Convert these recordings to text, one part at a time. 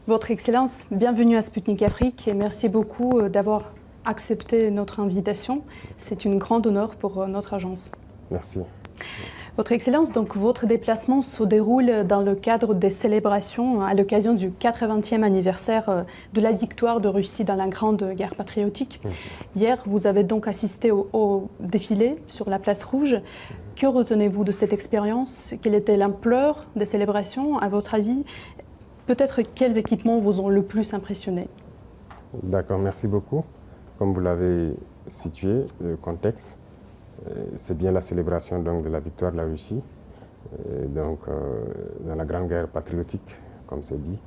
Votre Excellence, bienvenue à Sputnik Afrique et merci beaucoup d'avoir accepté notre invitation. C'est une grande honneur pour notre agence. Merci. Votre Excellence, donc votre déplacement se déroule dans le cadre des célébrations à l'occasion du 80e anniversaire de la victoire de Russie dans la Grande Guerre patriotique. Hier, vous avez donc assisté au défilé sur la place Rouge. Que retenez-vous de cette expérience? Quelle était l'ampleur des célébrations, à votre avis? Peut-être quels équipements vous ont le plus impressionné? D'accord, merci beaucoup. Comme vous l'avez situé, le contexte, c'est bien la célébration donc, de la victoire de la Russie dans la Grande Guerre patriotique, comme c'est dit.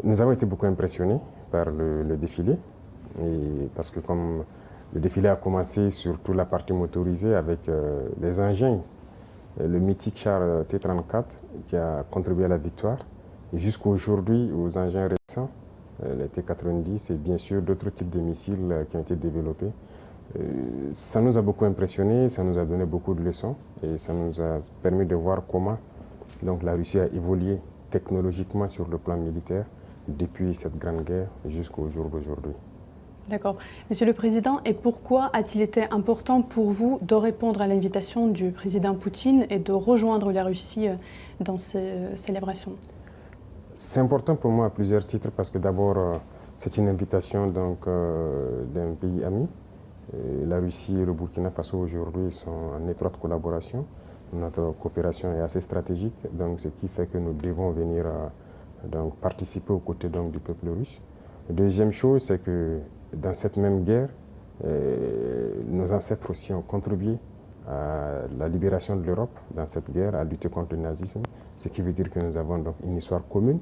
Nous avons été beaucoup impressionnés par le défilé, parce que comme le défilé a commencé sur toute la partie motorisée avec les engins, le mythique char T-34 qui a contribué à la victoire, et jusqu'à aujourd'hui aux engins récents, les T-90 et bien sûr d'autres types de missiles qui ont été développés. Ça nous a beaucoup impressionnés, ça nous a donné beaucoup de leçons et ça nous a permis de voir comment donc, la Russie a évolué technologiquement sur le plan militaire depuis cette grande guerre jusqu'au jour d'aujourd'hui. D'accord. Monsieur le Président, et pourquoi a-t-il été important pour vous de répondre à l'invitation du président Poutine et de rejoindre la Russie dans ces célébrations? C'est important pour moi à plusieurs titres parce que d'abord, c'est une invitation d'un pays ami. La Russie et le Burkina Faso aujourd'hui sont en étroite collaboration. Notre coopération est assez stratégique, donc ce qui fait que nous devons venir donc, participer aux côtés donc, du peuple russe. La deuxième chose, c'est que dans cette même guerre, nos ancêtres aussi ont contribué à la libération de l'Europe dans cette guerre, à lutter contre le nazisme, ce qui veut dire que nous avons donc une histoire commune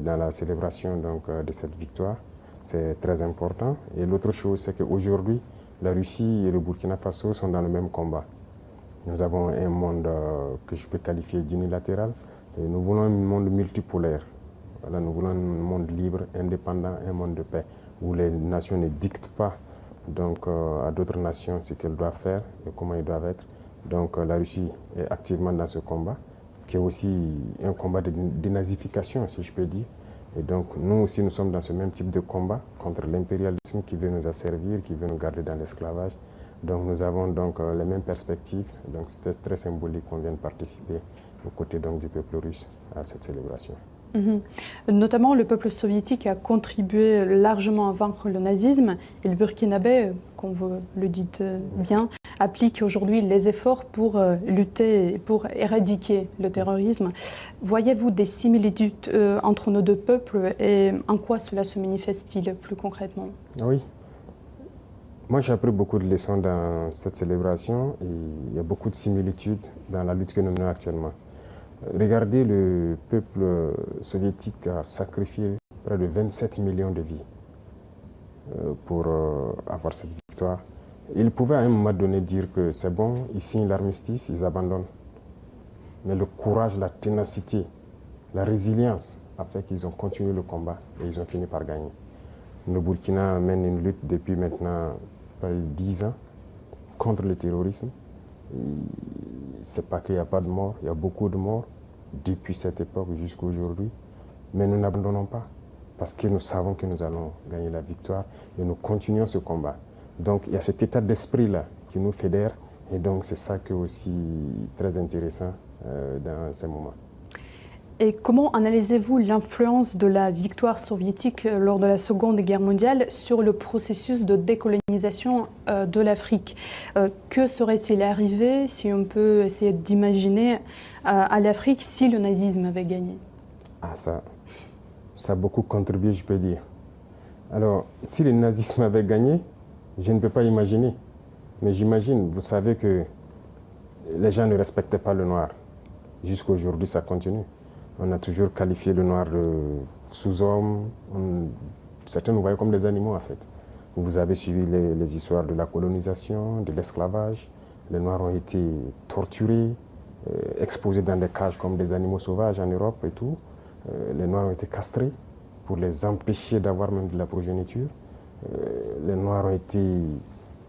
dans la célébration donc, de cette victoire. C'est très important. Et l'autre chose, c'est qu'aujourd'hui, la Russie et le Burkina Faso sont dans le même combat. Nous avons un monde que je peux qualifier d'unilatéral. Nous voulons un monde multipolaire. Voilà, nous voulons un monde libre, indépendant, un monde de paix, où les nations ne dictent pas donc, à d'autres nations ce qu'elles doivent faire et comment ils doivent être. Donc la Russie est activement dans ce combat, qui est aussi un combat de dénazification, si je peux dire. Et donc nous aussi, nous sommes dans ce même type de combat contre l'impérialisme qui veut nous asservir, qui veut nous garder dans l'esclavage. Donc nous avons donc les mêmes perspectives. Donc c'était très symbolique qu'on vienne participer aux côtés donc, du peuple russe à cette célébration. Notamment, le peuple soviétique a contribué largement à vaincre le nazisme et le burkinabé, comme vous le dites bien, applique aujourd'hui les efforts pour lutter, pour éradiquer le terrorisme. Voyez-vous des similitudes entre nos deux peuples et en quoi cela se manifeste-t-il plus concrètement? Oui. Moi, j'ai appris beaucoup de leçons dans cette célébration et il y a beaucoup de similitudes dans la lutte que nous menons actuellement. Regardez, le peuple soviétique a sacrifié près de 27 millions de vies pour avoir cette victoire. Ils pouvaient à un moment donné dire que c'est bon, ils signent l'armistice, ils abandonnent. Mais le courage, la ténacité, la résilience a fait qu'ils ont continué le combat et ils ont fini par gagner. Le Burkina mène une lutte depuis maintenant près de 10 ans contre le terrorisme. C'est pas qu'il n'y a pas de morts, il y a beaucoup de morts depuis cette époque jusqu'à aujourd'hui. Mais nous n'abandonnons pas parce que nous savons que nous allons gagner la victoire et nous continuons ce combat. Donc il y a cet état d'esprit-là qui nous fédère et donc c'est ça qui est aussi très intéressant dans ces moments. Et comment analysez-vous l'influence de la victoire soviétique lors de la Seconde Guerre mondiale sur le processus de décolonisation de l'Afrique? Que serait-il arrivé, si on peut essayer d'imaginer, à l'Afrique si le nazisme avait gagné? Ça a beaucoup contribué, je peux dire. Alors, si le nazisme avait gagné, je ne peux pas imaginer. Mais j'imagine, vous savez que les gens ne respectaient pas le noir. Jusqu'à aujourd'hui, ça continue. On a toujours qualifié le noir de sous-homme. Certains nous voyaient comme des animaux, en fait. Vous avez suivi les histoires de la colonisation, de l'esclavage. Les noirs ont été torturés, exposés dans des cages comme des animaux sauvages en Europe et tout. Les noirs ont été castrés pour les empêcher d'avoir même de la progéniture. Les noirs ont été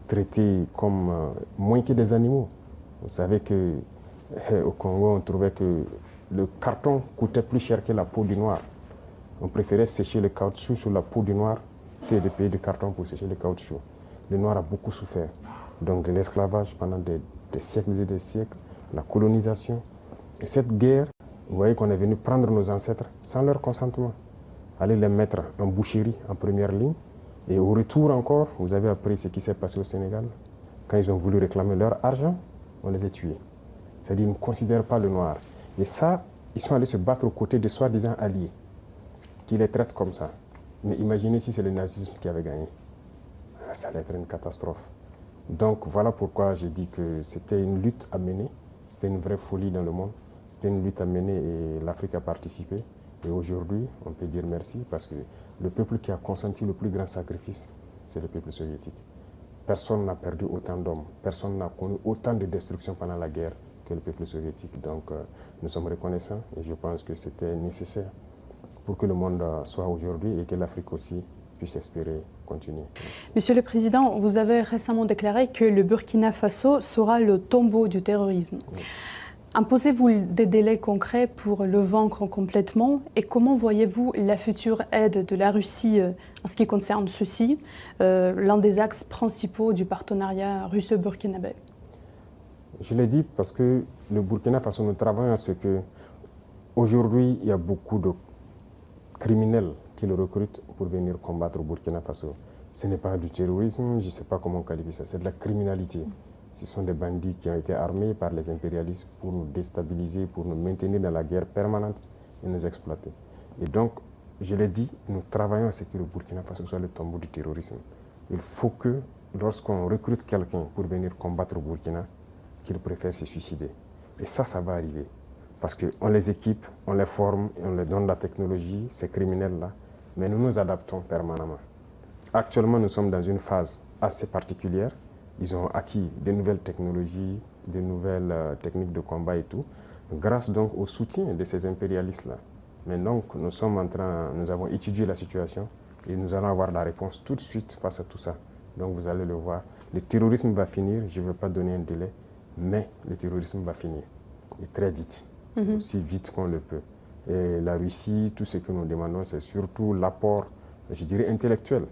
traités comme moins que des animaux. Vous savez qu'au Congo, on trouvait que le carton coûtait plus cher que la peau du noir. On préférait sécher le caoutchouc sur la peau du noir que de payer du carton pour sécher le caoutchouc. Le noir a beaucoup souffert. Donc de l'esclavage pendant des siècles et des siècles, la colonisation. Et cette guerre, vous voyez qu'on est venu prendre nos ancêtres sans leur consentement, aller les mettre en boucherie en première ligne. Et au retour encore, vous avez appris ce qui s'est passé au Sénégal. Quand ils ont voulu réclamer leur argent, on les a tués. C'est-à-dire qu'ils ne considèrent pas le noir. Et ça, ils sont allés se battre aux côtés de soi-disant alliés, qui les traitent comme ça. Mais imaginez si c'est le nazisme qui avait gagné. Ça allait être une catastrophe. Donc voilà pourquoi j'ai dit que c'était une lutte à mener. C'était une vraie folie dans le monde. C'était une lutte à mener et l'Afrique a participé. Et aujourd'hui, on peut dire merci parce que le peuple qui a consenti le plus grand sacrifice, c'est le peuple soviétique. Personne n'a perdu autant d'hommes, personne n'a connu autant de destruction pendant la guerre que le peuple soviétique. Donc nous sommes reconnaissants et je pense que c'était nécessaire pour que le monde soit aujourd'hui et que l'Afrique aussi puisse espérer continuer. Monsieur le Président, vous avez récemment déclaré que le Burkina Faso sera le tombeau du terrorisme. Oui. Imposez-vous des délais concrets pour le vaincre complètement et comment voyez-vous la future aide de la Russie en ce qui concerne ceci, l'un des axes principaux du partenariat russo-burkinabé? Je l'ai dit parce que le Burkina Faso, nous travaillons à ce que aujourd'hui il y a beaucoup de criminels qui le recrutent pour venir combattre au Burkina Faso. Ce n'est pas du terrorisme, je ne sais pas comment qualifier ça, c'est de la criminalité. Ce sont des bandits qui ont été armés par les impérialistes pour nous déstabiliser, pour nous maintenir dans la guerre permanente et nous exploiter. Et donc, je l'ai dit, nous travaillons à ce que le Burkina Faso soit le tombeau du terrorisme. Il faut que, lorsqu'on recrute quelqu'un pour venir combattre au Burkina, qu'il préfère se suicider. Et ça va arriver. Parce qu'on les équipe, on les forme, on leur donne la technologie, ces criminels-là, mais nous nous adaptons permanemment. Actuellement, nous sommes dans une phase assez particulière. Ils ont acquis de nouvelles technologies, de nouvelles techniques de combat et tout, grâce donc au soutien de ces impérialistes-là. Mais donc, nous avons étudié la situation et nous allons avoir la réponse tout de suite face à tout ça. Donc, vous allez le voir. Le terrorisme va finir, je ne veux pas donner un délai, mais le terrorisme va finir. Et très vite, aussi vite qu'on le peut. Et la Russie, tout ce que nous demandons, c'est surtout l'apport, je dirais, intellectuel.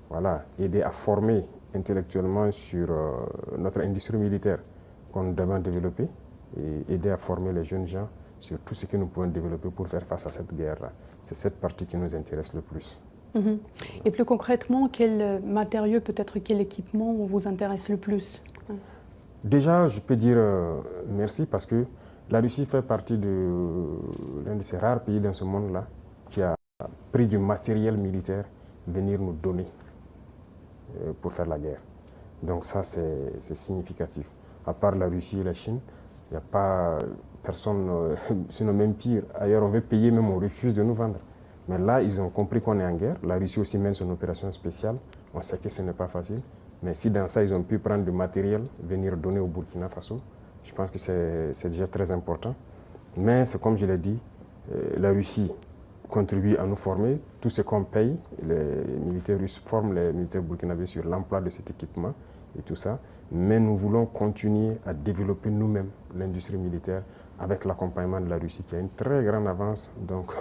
Voilà, aider à former intellectuellement sur notre industrie militaire qu'on doit développer et aider à former les jeunes gens sur tout ce que nous pouvons développer pour faire face à cette guerre-là. C'est cette partie qui nous intéresse le plus. Et plus concrètement, quel matériau, peut-être quel équipement vous intéresse le plus? Déjà, je peux dire merci parce que la Russie fait partie de l'un de ces rares pays dans ce monde-là qui a pris du matériel militaire venir nous donner pour faire la guerre. Donc ça, c'est significatif. À part la Russie et la Chine, il n'y a pas personne, sinon même pire. Ailleurs, on veut payer, même on refuse de nous vendre. Mais là, ils ont compris qu'on est en guerre. La Russie aussi mène son opération spéciale. On sait que ce n'est pas facile. Mais si dans ça, ils ont pu prendre du matériel, venir donner au Burkina Faso, je pense que c'est déjà très important. Mais c'est comme je l'ai dit, la Russie contribue à nous former. Tout ce qu'on paye, les militaires russes forment les militaires burkinabés sur l'emploi de cet équipement et tout ça. Mais nous voulons continuer à développer nous-mêmes l'industrie militaire avec l'accompagnement de la Russie qui a une très grande avance donc,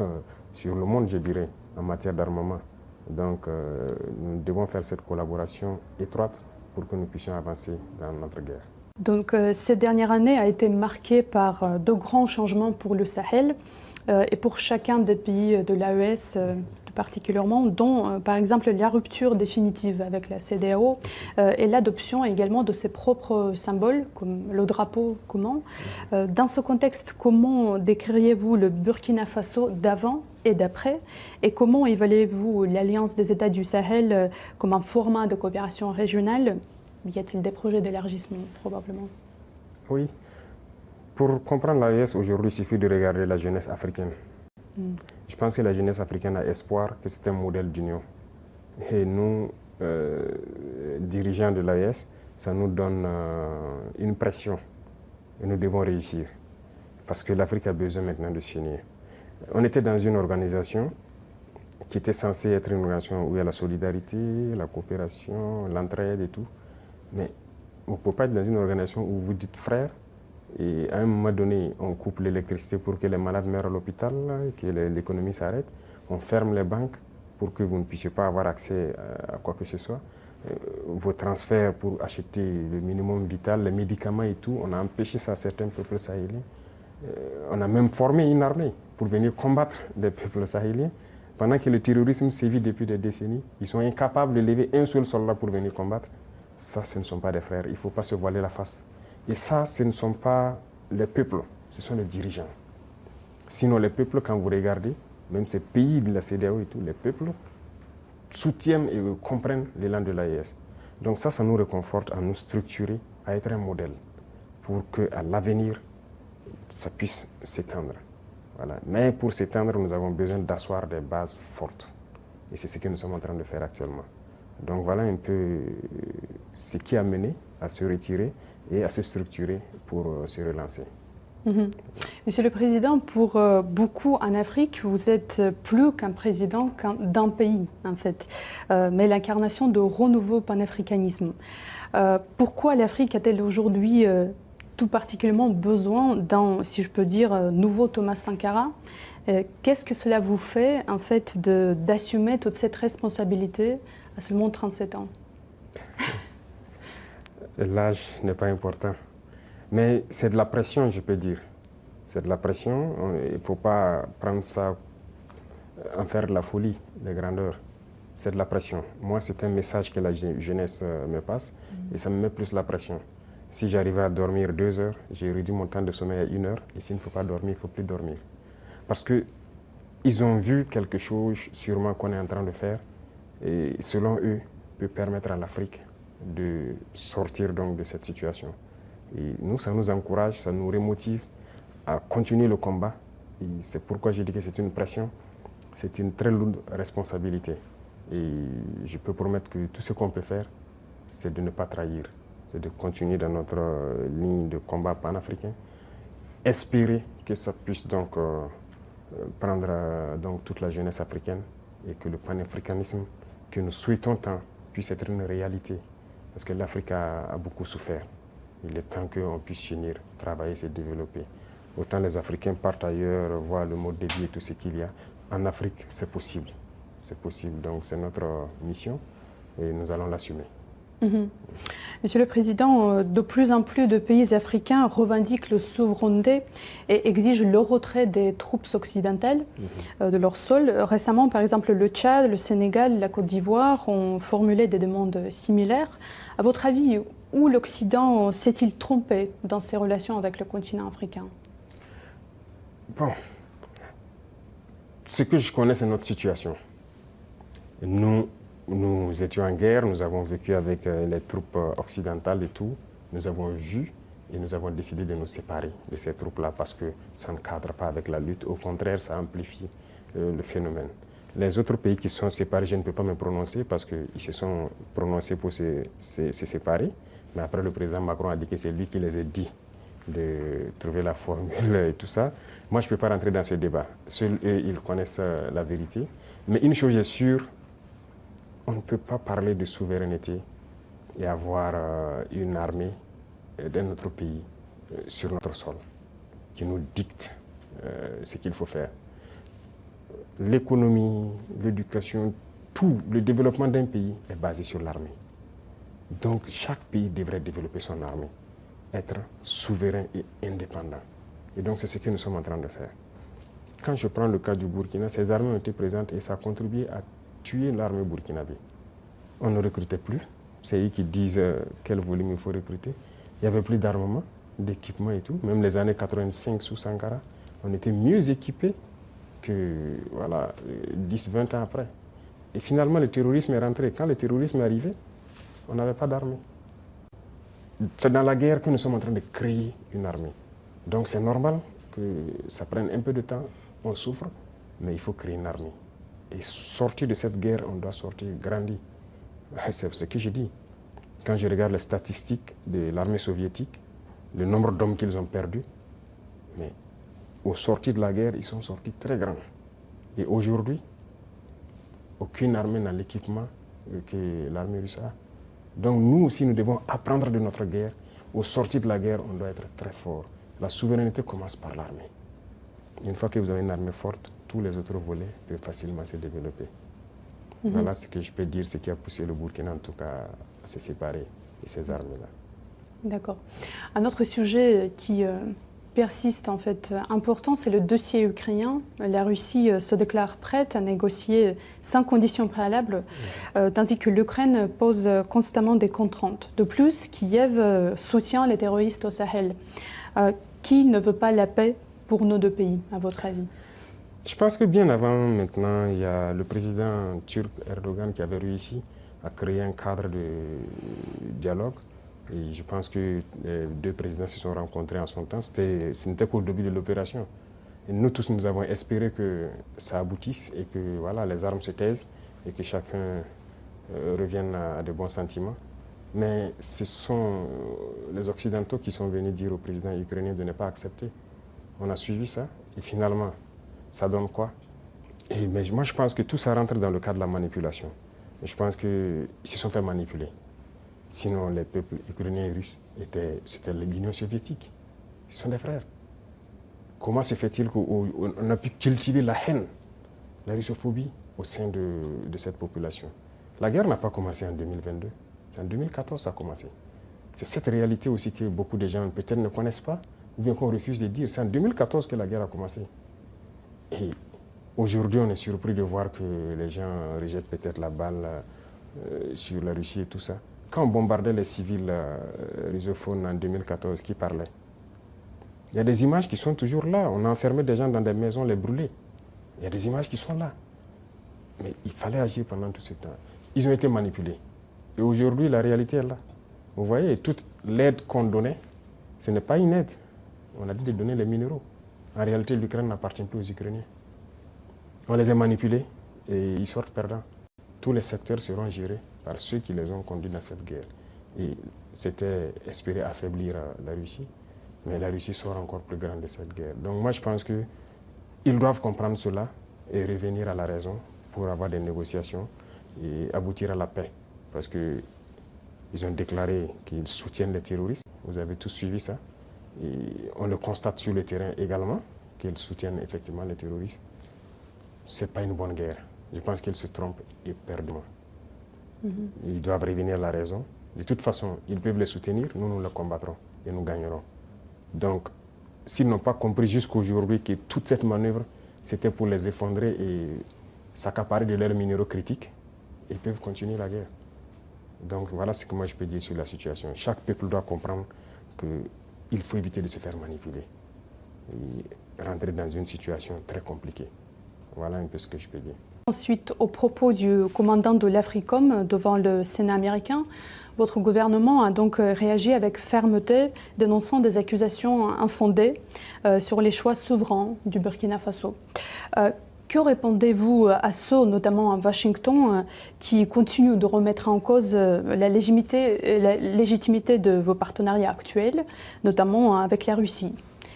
sur le monde, je dirais, en matière d'armement. Donc nous devons faire cette collaboration étroite pour que nous puissions avancer dans notre guerre. Donc cette dernière année a été marquée par de grands changements pour le Sahel et pour chacun des pays de l'AES particulièrement, dont par exemple la rupture définitive avec la CEDEAO et l'adoption également de ses propres symboles, comme le drapeau commun. Dans ce contexte, comment décririez-vous le Burkina Faso d'avant et d'après, et comment évaluez-vous l'Alliance des États du Sahel comme un format de coopération régionale? Y a-t-il des projets d'élargissement, probablement? Oui. Pour comprendre l'AES, aujourd'hui, il suffit de regarder la jeunesse africaine. Je pense que la jeunesse africaine a espoir que c'est un modèle d'union. Et nous, dirigeants de l'AES, ça nous donne une pression. Et nous devons réussir. Parce que l'Afrique a besoin maintenant de s'unir. On était dans une organisation qui était censée être une organisation où il y a la solidarité, la coopération, l'entraide et tout. Mais on ne peut pas être dans une organisation où vous dites frères et à un moment donné, on coupe l'électricité pour que les malades meurent à l'hôpital, que l'économie s'arrête. on ferme les banques pour que vous ne puissiez pas avoir accès à quoi que ce soit. Vos transferts pour acheter le minimum vital, les médicaments et tout, on a empêché ça à certains peuples sahéliens. On a même formé une armée pour venir combattre les peuples sahéliens. Pendant que le terrorisme sévit depuis des décennies, ils sont incapables de lever un seul soldat pour venir combattre. Ça, ce ne sont pas des frères, il ne faut pas se voiler la face. Et ça, ce ne sont pas les peuples, ce sont les dirigeants. Sinon, les peuples, quand vous regardez, même ces pays de la CEDEAO et tout, les peuples soutiennent et comprennent l'élan de l'AES. Donc ça nous réconforte à nous structurer, à être un modèle pour qu'à l'avenir, ça puisse s'étendre. Voilà. Mais pour s'étendre, nous avons besoin d'asseoir des bases fortes. Et c'est ce que nous sommes en train de faire actuellement. Donc voilà un peu ce qui a mené à se retirer et à se structurer pour se relancer. Monsieur le Président, pour beaucoup en Afrique, vous êtes plus qu'un président d'un pays, en fait, mais l'incarnation de renouveau panafricanisme. Pourquoi l'Afrique a-t-elle aujourd'hui tout particulièrement besoin d'un, si je peux dire, nouveau Thomas Sankara? Qu'est-ce que cela vous fait, en fait, d'assumer toute cette responsabilité à seulement 37 ans? L'âge n'est pas important. Mais c'est de la pression, je peux dire. C'est de la pression. Il ne faut pas prendre ça, en faire de la folie, de grandeur. C'est de la pression. Moi, c'est un message que la jeunesse me passe et ça me met plus la pression. Si j'arrivais à dormir 2 heures, j'ai réduit mon temps de sommeil à 1 heure. Et s'il ne faut pas dormir, il ne faut plus dormir. Parce qu'ils ont vu quelque chose, sûrement, qu'on est en train de faire. Et selon eux, peut permettre à l'Afrique de sortir donc de cette situation. Et nous, ça nous encourage, ça nous remotive à continuer le combat. Et c'est pourquoi j'ai dit que c'est une pression, c'est une très lourde responsabilité. Et je peux promettre que tout ce qu'on peut faire, c'est de ne pas trahir, c'est de continuer dans notre ligne de combat panafricain, espérer que ça puisse donc prendre donc toute la jeunesse africaine et que le panafricanisme que nous souhaitons tant puisse être une réalité. Parce que l'Afrique a beaucoup souffert. Il est temps qu'on puisse finir, travailler, se développer. Autant les Africains partent ailleurs, voient le mode de vie et tout ce qu'il y a. En Afrique, c'est possible. C'est possible. Donc c'est notre mission et nous allons l'assumer. Monsieur le Président, de plus en plus de pays africains revendiquent la souveraineté et exigent le retrait des troupes occidentales de leur sol. Récemment, par exemple, le Tchad, le Sénégal, la Côte d'Ivoire ont formulé des demandes similaires. À votre avis, où l'Occident s'est-il trompé dans ses relations avec le continent africain? Bon, ce que je connais, c'est notre situation. Nous étions en guerre, nous avons vécu avec les troupes occidentales et tout. Nous avons vu et nous avons décidé de nous séparer de ces troupes-là parce que ça ne cadre pas avec la lutte. Au contraire, ça amplifie le phénomène. Les autres pays qui sont séparés, je ne peux pas me prononcer parce qu'ils se sont prononcés pour se séparer. Mais après, le président Macron a dit que c'est lui qui les a dit de trouver la formule et tout ça. Moi, je ne peux pas rentrer dans ce débat. Seuls eux, ils connaissent la vérité. Mais une chose est sûre, on ne peut pas parler de souveraineté et avoir une armée d'un autre pays sur notre sol qui nous dicte ce qu'il faut faire. L'économie, l'éducation, tout le développement d'un pays est basé sur l'armée. Donc chaque pays devrait développer son armée, être souverain et indépendant. Et donc c'est ce que nous sommes en train de faire. Quand je prends le cas du Burkina, ces armées ont été présentes et ça a contribué à tuer l'armée burkinabé. On ne recrutait plus. C'est eux qui disent quel volume il faut recruter. Il n'y avait plus d'armement, d'équipement et tout. Même les années 85 sous Sankara, on était mieux équipés que 10-20 ans après. Et finalement, le terrorisme est rentré. Quand le terrorisme est arrivé, on n'avait pas d'armée. C'est dans la guerre que nous sommes en train de créer une armée. Donc c'est normal que ça prenne un peu de temps, on souffre, mais il faut créer une armée. Et sortir de cette guerre, on doit sortir grandi. C'est ce que je dis. Quand je regarde les statistiques de l'armée soviétique, le nombre d'hommes qu'ils ont perdus, mais au sortir de la guerre, ils sont sortis très grands. Et aujourd'hui, aucune armée n'a l'équipement que l'armée russe a. Donc nous aussi, nous devons apprendre de notre guerre. Au sortir de la guerre, on doit être très fort. La souveraineté commence par l'armée. Une fois que vous avez une armée forte, tous les autres volets peuvent facilement se développer. Voilà ce que je peux dire, ce qui a poussé le Burkina en tout cas à se séparer de ces armées-là. D'accord. Un autre sujet qui persiste en fait important, c'est le dossier ukrainien. La Russie se déclare prête à négocier sans conditions préalables, tandis que l'Ukraine pose constamment des contraintes. De plus, Kiev soutient les terroristes au Sahel. Qui ne veut pas la paix pour nos deux pays, à votre avis? Je pense que bien avant maintenant, il y a le président turc Erdogan qui avait réussi à créer un cadre de dialogue. Et je pense que les deux présidents se sont rencontrés en son temps. Ce n'était qu'au début de l'opération. Et nous tous, nous avons espéré que ça aboutisse et que voilà, les armes se taisent et que chacun revienne à de bons sentiments. Mais ce sont les Occidentaux qui sont venus dire au président ukrainien de ne pas accepter. On a suivi ça et finalement, ça donne quoi? Mais moi, je pense que tout ça rentre dans le cadre de la manipulation. Je pense qu'ils se sont fait manipuler. Sinon, les peuples ukrainiens et russes, c'était l'Union soviétique. Ils sont des frères. Comment se fait-il qu'on a pu cultiver la haine, la russophobie au sein de cette population? La guerre n'a pas commencé en 2022. C'est en 2014 que ça a commencé. C'est cette réalité aussi que beaucoup de gens peut-être ne connaissent pas ou bien qu'on refuse de dire. C'est en 2014 que la guerre a commencé. Et aujourd'hui, on est surpris de voir que les gens rejettent peut-être la balle sur la Russie et tout ça. Quand on bombardait les civils russophones en 2014, qui parlaient? Il y a des images qui sont toujours là. On a enfermé des gens dans des maisons, les brûlés. Il y a des images qui sont là. Mais il fallait agir pendant tout ce temps. Ils ont été manipulés. Et aujourd'hui, la réalité est là. Vous voyez, toute l'aide qu'on donnait, ce n'est pas une aide. On a dit de donner les minéraux. En réalité, l'Ukraine n'appartient plus aux Ukrainiens. On les a manipulés et ils sortent perdants. Tous les secteurs seront gérés par ceux qui les ont conduits dans cette guerre. Et c'était espérer affaiblir la Russie, mais la Russie sort encore plus grande de cette guerre. Donc moi, je pense qu'ils doivent comprendre cela et revenir à la raison pour avoir des négociations et aboutir à la paix. Parce qu'ils ont déclaré qu'ils soutiennent les terroristes. Vous avez tous suivi ça. Et on le constate sur le terrain également, qu'ils soutiennent effectivement les terroristes. Ce n'est pas une bonne guerre. Je pense qu'ils se trompent éperdument. Ils doivent revenir à la raison. De toute façon, ils peuvent les soutenir, nous les combattrons et nous gagnerons. Donc, s'ils n'ont pas compris jusqu'aujourd'hui que toute cette manœuvre, c'était pour les effondrer et s'accaparer de leurs minéraux critiques, ils peuvent continuer la guerre. Donc voilà ce que moi je peux dire sur la situation. Chaque peuple doit comprendre qu'il faut éviter de se faire manipuler et rentrer dans une situation très compliquée. Voilà un peu ce que je peux dire. Ensuite, au propos du commandant de l'Africom devant le Sénat américain, votre gouvernement a donc réagi avec fermeté, dénonçant des accusations infondées sur les choix souverains du Burkina Faso. Que répondez-vous à ceux, notamment à Washington, qui continuent de remettre en cause la légitimité de vos partenariats actuels, notamment avec la Russie?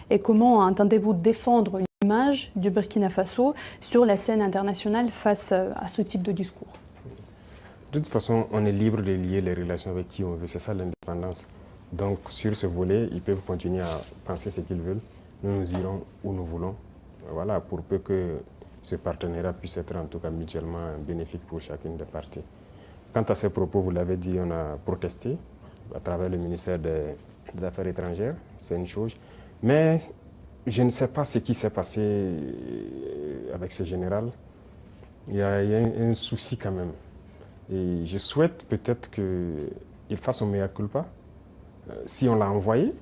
Et comment entendez-vous défendre l'image du Burkina Faso sur la scène internationale face à ce type de discours? De toute façon, on est libre de lier les relations avec qui on veut. C'est ça l'indépendance. Donc sur ce volet, ils peuvent continuer à penser ce qu'ils veulent. Nous irons où nous voulons. Voilà, pour peu que ce partenariat puisse être en tout cas mutuellement bénéfique pour chacune des parties. Quant à ces propos, vous l'avez dit, on a protesté à travers le ministère des Affaires étrangères, c'est une chose. Mais je ne sais pas ce qui s'est passé avec ce général. Il y a un souci quand même. Et je souhaite peut-être qu'il fasse son mea culpa. Si on l'a envoyé,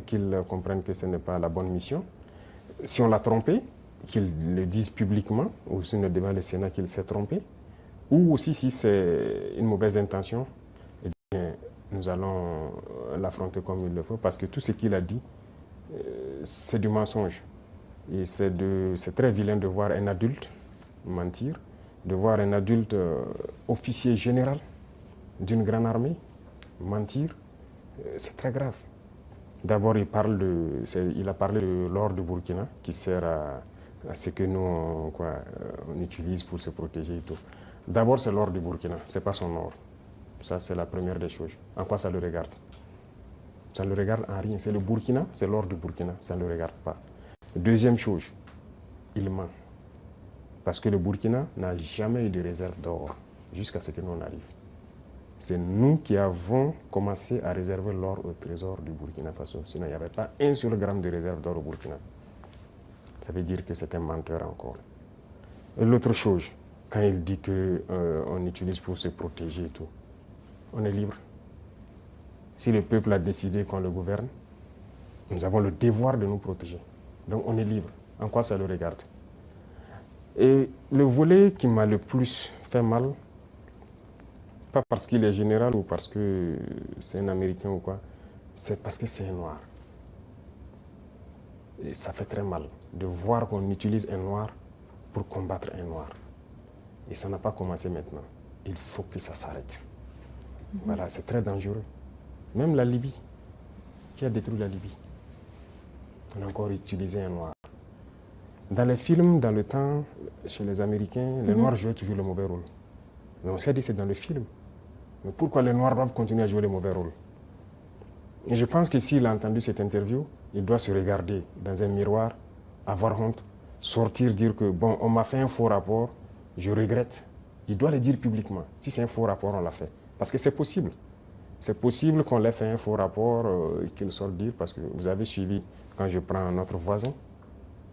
qu'il comprenne que ce n'est pas la bonne mission. Si on l'a trompé, qu'il le dise publiquement, ou si on devant le Sénat qu'il s'est trompé. Ou aussi si c'est une mauvaise intention, eh bien, nous allons l'affronter comme il le faut. Parce que tout ce qu'il a dit, c'est du mensonge. Et c'est très vilain de voir un adulte mentir, de voir un adulte officier général d'une grande armée mentir. C'est très grave. D'abord, il a parlé de l'or du Burkina qui sert à ce que nous on utilise pour se protéger et tout. D'abord, c'est l'or du Burkina, ce n'est pas son or. Ça, c'est la première des choses. En quoi ça le regarde? Ça ne le regarde en rien. C'est le Burkina, c'est l'or du Burkina, ça ne le regarde pas. Deuxième chose, il ment. Parce que le Burkina n'a jamais eu de réserve d'or jusqu'à ce que nous on arrive. C'est nous qui avons commencé à réserver l'or au trésor du Burkina Faso. Sinon, il n'y avait pas un seul gramme de réserve d'or au Burkina. Ça veut dire que c'est un menteur encore. Et l'autre chose, quand il dit qu'on utilise pour se protéger et tout, on est libre. Si le peuple a décidé qu'on le gouverne, nous avons le devoir de nous protéger. Donc on est libre. En quoi ça le regarde? Et le volet qui m'a le plus fait mal, pas parce qu'il est général ou parce que c'est un Américain ou quoi, c'est parce que c'est un noir. Et ça fait très mal de voir qu'on utilise un noir pour combattre un noir. Et ça n'a pas commencé maintenant. Il faut que ça s'arrête. Voilà, c'est très dangereux. Même la Libye, qui a détruit la Libye, on a encore utilisé un noir. Dans les films, dans le temps, chez les Américains, les Noirs jouaient toujours le mauvais rôle. Mais on s'est dit c'est dans le film. Mais pourquoi les Noirs doivent continuer à jouer le mauvais rôle? Et je pense que s'il a entendu cette interview, il doit se regarder dans un miroir, avoir honte, sortir, dire que bon, on m'a fait un faux rapport, je regrette. Il doit le dire publiquement. Si c'est un faux rapport, on l'a fait. Parce que c'est possible. C'est possible qu'on l'ait fait un faux rapport, qu'il sorte dire, parce que vous avez suivi, quand je prends notre voisin,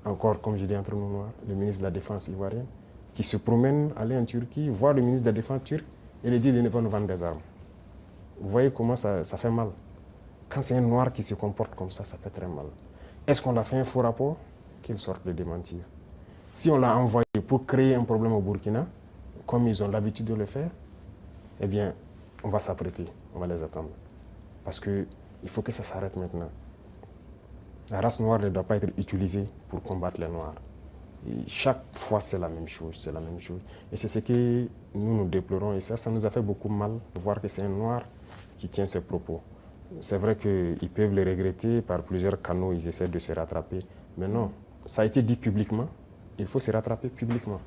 encore, comme je dis entre nous noirs, le ministre de la Défense ivoirien, qui se promène, aller en Turquie, voir le ministre de la Défense turc, et lui dit de ne pas nous vendre des armes. Vous voyez comment ça fait mal. Quand c'est un noir qui se comporte comme ça fait très mal. Est-ce qu'on a fait un faux rapport? Qu'il sorte de démentir. Si on l'a envoyé pour créer un problème au Burkina, comme ils ont l'habitude de le faire, eh bien, on va s'apprêter, on va les attendre. Parce qu'il faut que ça s'arrête maintenant. La race noire ne doit pas être utilisée pour combattre les noirs. Et chaque fois, c'est la même chose, c'est la même chose. Et c'est ce que nous déplorons. Et ça nous a fait beaucoup mal de voir que c'est un noir qui tient ces propos. C'est vrai qu'ils peuvent les regretter, par plusieurs canaux, ils essaient de se rattraper. Mais non, ça a été dit publiquement, il faut se rattraper publiquement.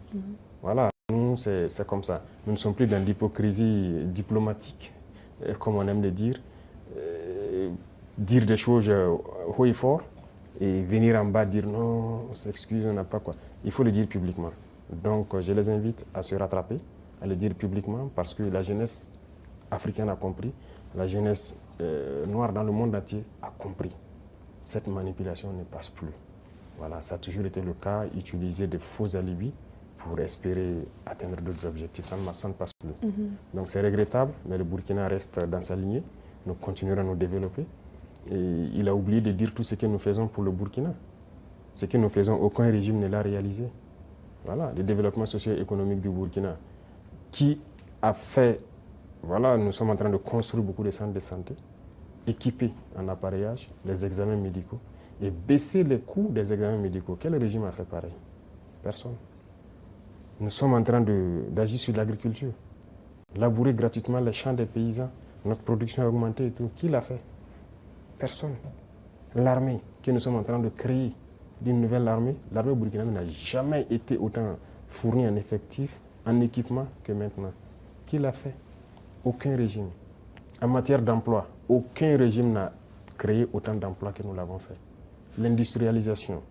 Voilà, nous, c'est comme ça. Nous ne sommes plus dans l'hypocrisie diplomatique, comme on aime le dire. Dire des choses haut et fort, et venir en bas dire non, on s'excuse, on n'a pas quoi. Il faut le dire publiquement. Donc, je les invite à se rattraper, à le dire publiquement, parce que la jeunesse africaine a compris, la jeunesse noire dans le monde entier a compris. Cette manipulation ne passe plus. Voilà, ça a toujours été le cas, utiliser des faux alibis pour espérer atteindre d'autres objectifs. Ça ne passe plus. Donc c'est regrettable, mais le Burkina reste dans sa lignée. Nous continuerons à nous développer. Et il a oublié de dire tout ce que nous faisons pour le Burkina. Ce que nous faisons, aucun régime ne l'a réalisé. Voilà, le développement socio-économique du Burkina, qui a fait, voilà, nous sommes en train de construire beaucoup de centres de santé, équipés en appareillage, les examens médicaux, et baisser les coûts des examens médicaux. Quel régime a fait pareil? Personne. Nous sommes en train d'agir sur l'agriculture, labourer gratuitement les champs des paysans, notre production a augmenté et tout. Qui l'a fait? Personne. L'armée que nous sommes en train de créer, d'une nouvelle armée, l'armée burkinabé n'a jamais été autant fournie en effectifs, en équipement que maintenant. Qui l'a fait? Aucun régime. En matière d'emploi, aucun régime n'a créé autant d'emplois que nous l'avons fait. L'industrialisation.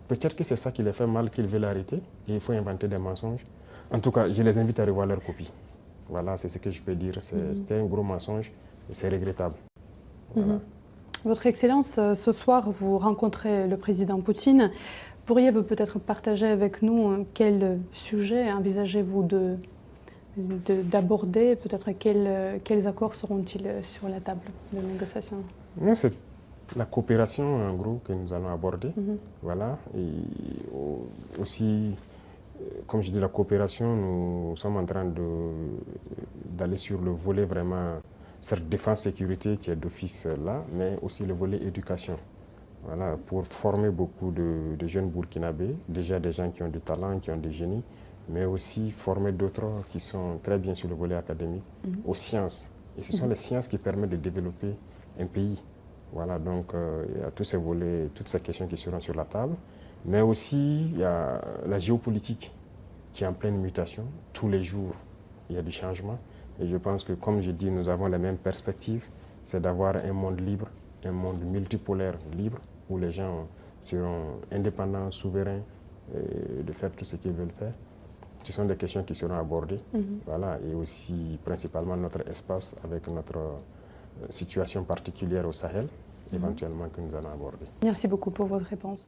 Peut-être que c'est ça qui les fait mal, qu'ils veulent arrêter, et il faut inventer des mensonges. En tout cas, je les invite à revoir leur copie. Voilà, c'est ce que je peux dire. C'était un gros mensonge et c'est regrettable. Voilà. Votre Excellence, ce soir, vous rencontrez le président Poutine. Pourriez-vous peut-être partager avec nous quel sujet envisagez-vous d'aborder? Peut-être quels accords seront-ils sur la table de négociation? C'est la coopération, en gros, que nous allons aborder. Voilà. Et aussi, comme je dis, la coopération, nous sommes en train d'aller sur le volet vraiment, certes défense-sécurité qui est d'office là, mais aussi le volet éducation. Voilà, pour former beaucoup de jeunes burkinabés, déjà des gens qui ont du talent, qui ont des génies, mais aussi former d'autres qui sont très bien sur le volet académique, aux sciences. Et ce sont les sciences qui permettent de développer un pays. Voilà, donc il y a tous ces volets, toutes ces questions qui seront sur la table. Mais aussi, il y a la géopolitique qui est en pleine mutation. Tous les jours, il y a du changement. Et je pense que, comme je dis, nous avons les mêmes perspectives. C'est d'avoir un monde libre, un monde multipolaire libre, où les gens seront indépendants, souverains, de faire tout ce qu'ils veulent faire. Ce sont des questions qui seront abordées. Voilà, et aussi principalement notre espace avec notre situation particulière au Sahel, éventuellement que nous allons aborder. Merci beaucoup pour votre réponse.